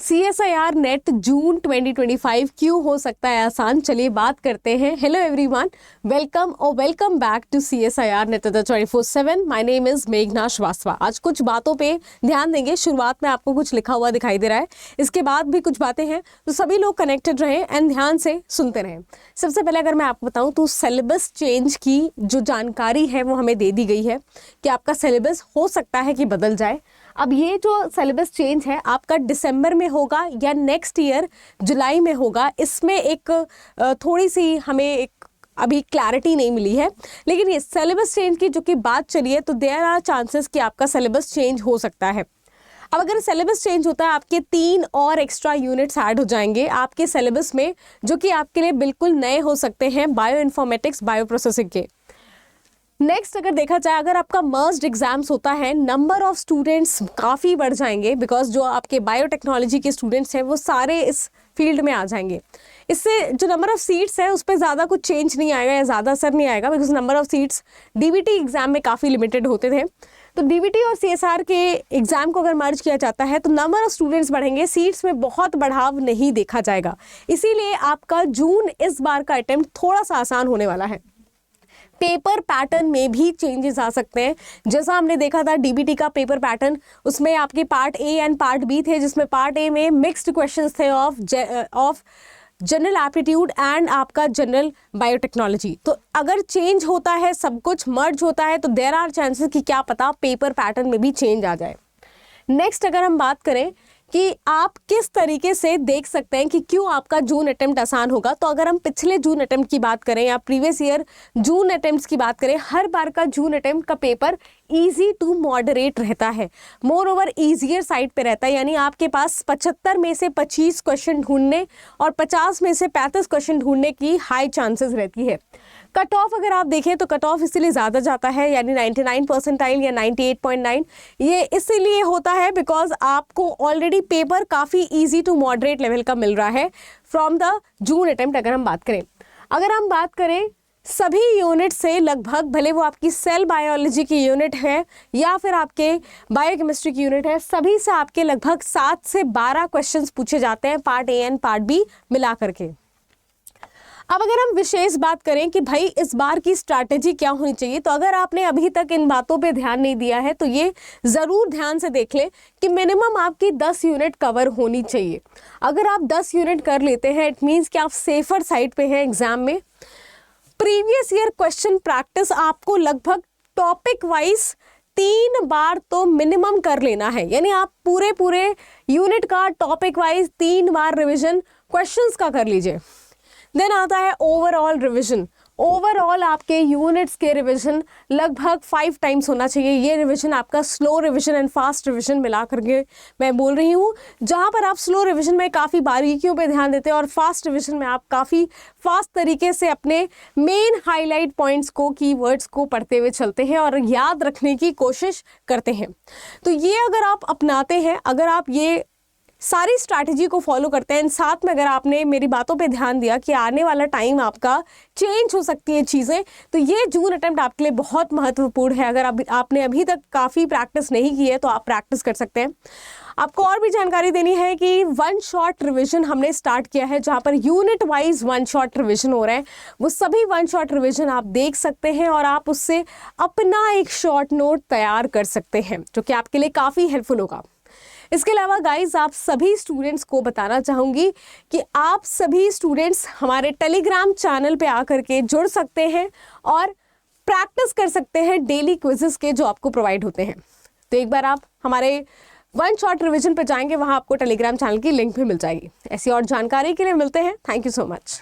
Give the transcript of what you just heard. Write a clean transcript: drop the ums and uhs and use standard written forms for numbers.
CSIR net जून 2025 क्यों हो सकता है आसान, चलिए बात करते हैं। Hello everyone, welcome back to CSIR NET 24/7। My name is मेघना श्रीवास्तव। आज कुछ बातों पे ध्यान देंगे। शुरुआत में आपको कुछ लिखा हुआ दिखाई दे रहा है, इसके बाद भी कुछ बातें हैं, तो सभी लोग कनेक्टेड रहें एंड ध्यान से सुनते रहें। सबसे पहले अगर मैं आपको बताऊं तो सिलेबस चेंज की जो जानकारी है वो हमें दे दी गई है कि आपका सिलेबस हो सकता है कि बदल जाए। अब ये जो सिलेबस चेंज है आपका दिसंबर में होगा या नेक्स्ट ईयर जुलाई में होगा, इसमें एक थोड़ी सी हमें एक अभी क्लैरिटी नहीं मिली है। लेकिन ये सिलेबस चेंज की जो कि बात चली है तो देयर आर चांसेस कि आपका सिलेबस चेंज हो सकता है। अब अगर सिलेबस चेंज होता है, आपके 3 और एक्स्ट्रा यूनिट्स ऐड हो जाएंगे आपके सिलेबस में, जो कि आपके लिए बिल्कुल नए हो सकते हैं बायो इन्फॉर्मेटिक्स बायो प्रोसेसिंग के। नेक्स्ट अगर देखा जाए, अगर आपका मर्ज्ड एग्जाम्स होता है, नंबर ऑफ स्टूडेंट्स काफ़ी बढ़ जाएंगे, बिकॉज जो आपके बायोटेक्नोलॉजी के स्टूडेंट्स हैं वो सारे इस फील्ड में आ जाएंगे। इससे जो नंबर ऑफ सीट्स है उस पर ज़्यादा कुछ चेंज नहीं आएगा या ज़्यादा असर नहीं आएगा, because number of seats DBT exam में काफ़ी लिमिटेड होते थे। तो DBT और CSR के एग्जाम को अगर मर्ज किया जाता है तो नंबर ऑफ स्टूडेंट्स बढ़ेंगे, सीट्स में बहुत बढ़ाव नहीं देखा जाएगा। इसीलिए आपका जून इस बार का अटेम्प्ट थोड़ा सा आसान होने वाला है। पेपर पैटर्न में भी चेंजेस आ सकते हैं। जैसा हमने देखा था DBT का पेपर पैटर्न, उसमें आपके part A and part B थे, जिसमें पार्ट A में मिक्स्ड क्वेश्चंस थे ऑफ जनरल एप्टीट्यूड एंड आपका जनरल बायोटेक्नोलॉजी। तो अगर चेंज होता है, सब कुछ मर्ज होता है, तो देयर आर चांसेस कि क्या पता पेपर पैटर्न में भी चेंज आ जाए। नेक्स्ट अगर हम बात करें कि आप किस तरीके से देख सकते हैं कि क्यों आपका जून अटेम्प्ट आसान होगा, तो अगर हम पिछले जून अटेम्प्ट की बात करें या प्रीवियस ईयर जून अटेम्प्ट्स की बात करें, हर बार का जून अटेम्प्ट का पेपर इजी टू मॉडरेट रहता है, मोर ओवर ईजियर साइड पे रहता है। यानी आपके पास 75 में से 25 क्वेश्चन ढूंढने और 50 में से 35 क्वेश्चन ढूंढने की हाई चांसेस रहती है। कट ऑफ अगर आप देखें तो कट ऑफ इसीलिए ज़्यादा जाता है, यानी 99 परसेंटाइल या 98.9। ये इसीलिए होता है बिकॉज आपको ऑलरेडी पेपर काफ़ी इजी टू मॉडरेट लेवल का मिल रहा है फ्रॉम द जून अटेम्प्ट। अगर हम बात करें सभी यूनिट से लगभग, भले वो आपकी सेल बायोलॉजी की यूनिट है या फिर आपके बायोकेमिस्ट्री की यूनिट है, सभी से आपके लगभग 7 से 12 क्वेश्चंस पूछे जाते हैं part A and part B मिला करके। अब अगर हम विशेष बात करें कि भाई इस बार की स्ट्रैटेजी क्या होनी चाहिए, तो अगर आपने अभी तक इन बातों पे ध्यान नहीं दिया है तो ये ज़रूर ध्यान से देख लें कि मिनिमम आपकी 10 यूनिट कवर होनी चाहिए। अगर आप 10 यूनिट कर लेते हैं, इट मीन्स कि आप सेफर साइड पे हैं एग्जाम में। प्रीवियस ईयर क्वेश्चन प्रैक्टिस आपको लगभग टॉपिक वाइज 3 बार तो मिनिमम कर लेना है, यानी आप पूरे यूनिट का टॉपिक वाइज 3 बार रिविजन क्वेश्चंस का कर लीजिए। देन आता है ओवरऑल रिवीजन। ओवरऑल आपके यूनिट्स के रिवीजन लगभग 5 टाइम्स होना चाहिए। ये रिवीजन आपका slow revision and fast revision मिला करके मैं बोल रही हूँ, जहाँ पर आप स्लो रिवीजन में काफ़ी बारीकियों पे ध्यान देते हैं और फास्ट रिवीजन में आप काफ़ी फास्ट तरीके से अपने मेन हाईलाइट पॉइंट्स को, कीवर्ड्स को पढ़ते हुए चलते हैं और याद रखने की कोशिश करते हैं। तो ये अगर आप अपनाते हैं, अगर आप ये सारी स्ट्रैटेजी को फॉलो करते हैं, साथ में अगर आपने मेरी बातों पे ध्यान दिया कि आने वाला टाइम आपका चेंज हो सकती है चीज़ें, तो ये जून अटेम्प्ट आपके लिए बहुत महत्वपूर्ण है। अगर आपने अभी तक काफ़ी प्रैक्टिस नहीं की है तो आप प्रैक्टिस कर सकते हैं। आपको और भी जानकारी देनी है कि 1 शॉट रिविजन हमने स्टार्ट किया है, जहाँ per unit wise 1 shot revision हो रहा है। वो सभी 1 शॉट रिविजन आप देख सकते हैं और आप उससे अपना एक शॉर्ट नोट तैयार कर सकते हैं, जो कि आपके लिए काफ़ी हेल्पफुल होगा। इसके अलावा गाइज, आप सभी स्टूडेंट्स को बताना चाहूँगी कि आप सभी स्टूडेंट्स हमारे टेलीग्राम चैनल पे आकर के जुड़ सकते हैं और प्रैक्टिस कर सकते हैं डेली क्विजेस के जो आपको प्रोवाइड होते हैं। तो एक बार आप हमारे 1 शॉट रिवीजन पर जाएंगे, वहाँ आपको टेलीग्राम चैनल की लिंक भी मिल जाएगी। ऐसी और जानकारी के लिए मिलते हैं। Thank you so much.